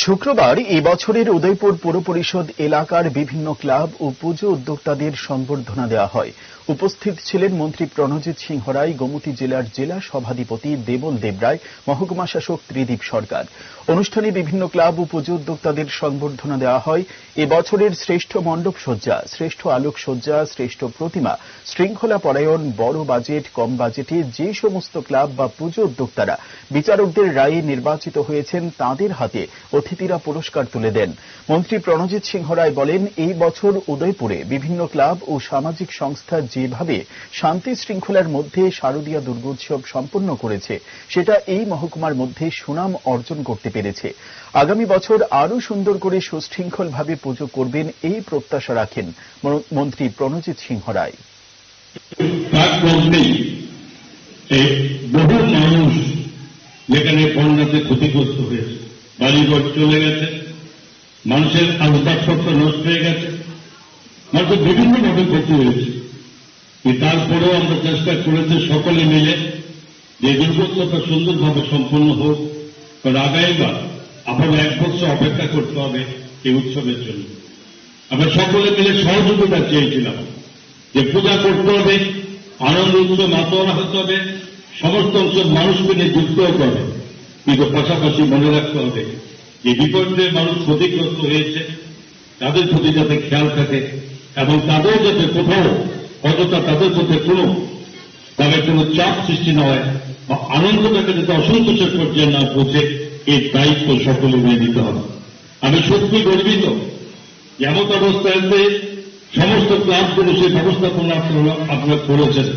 শুক্রবার এবছরের উদয়পুর পৌর পরিষদ এলাকার বিভিন্ন ক্লাব ও পুজো উদ্যোক্তাদের সংবর্ধনা দেওয়া হয়। উপস্থিত ছিলেন মন্ত্রী প্রণজিৎ সিংহ রায়, গোমতী জেলার জেলা সভাধিপতি দেবল দেবরায়, মহকুমা শাসক ত্রিদীপ সরকার। অনুষ্ঠানে বিভিন্ন ক্লাব ও পুজো উদ্যোক্তাদের সংবর্ধনা দেওয়া হয়। এবছরের শ্রেষ্ঠ মণ্ডপ সজ্জা, শ্রেষ্ঠ আলোক সজ্জা, শ্রেষ্ঠ প্রতিমা, শৃঙ্খলা পরায়ণ, বড় বাজেট, কম বাজেটে যে সমস্ত ক্লাব বা পুজো উদ্যোক্তারা বিচারকদের রায়ে নির্বাচিত হয়েছেন তাঁদের হাতে অতিথিরা পুরস্কার তুলে দেন। মন্ত্রী প্রণজিৎ সিংহ রায় বলেন, এই বছর উদয়পুরে বিভিন্ন ক্লাব ও সামাজিক সংস্থা যেভাবে শান্তি শৃঙ্খলার মধ্যে শারদীয়া দুর্গোৎসব সম্পন্ন করেছে সেটা এই মহকুমার মধ্যে সুনাম অর্জন করতে পেরেছে। আগামী বছর আরো সুন্দর করে সুশৃঙ্খলভাবে পুজো করবেন এই প্রত্যাশা রাখেন মন্ত্রী প্রণজিৎ সিংহ রায়। বহু মানুষ যেখানে বন্যাতে ক্ষতিগ্রস্ত হয়েছে, বাড়িঘর চলে গেছে, মানুষের আসবাবপত্র নষ্ট হয়ে গেছে, মানুষের বিভিন্নভাবে ক্ষতি হয়েছে। তারপরেও আমরা চেষ্টা করেছি সকলে মিলে যে দুর্গোৎসবটা সুন্দরভাবে সম্পন্ন হোক। কারণ আগামীবার আবার 1 বছর অপেক্ষা করতে হবে এই উৎসবের জন্য। আমরা সকলে মিলে সহযোগিতা চেয়েছিলাম যে পূজা করতে হবে, আনন্দ উৎসব মাতোয়ারা হতে হবে, সমস্ত অঞ্চল মানুষকে নিয়ে যুক্ত হতে হবে। কিন্তু পাশাপাশি মনে রাখতে হবে যে বিপর্যয়ে মানুষ ক্ষতিগ্রস্ত হয়েছে তাদের প্রতি যাতে খেয়াল থাকে এবং তাদের যাতে কোথাও অযথা তাদের মধ্যে কোনো চাপ সৃষ্টি না হয় বা আনন্দটাকে যাতে অসন্তোষের পর্যায়ে না পৌঁছে এই দায়িত্ব সকলে নিয়ে নিতে হবে। আমি সত্যি গর্বিত এমন অবস্থায় সমস্ত ক্লাবগুলো সেই ব্যবস্থাপনা আপনারা করেছেন।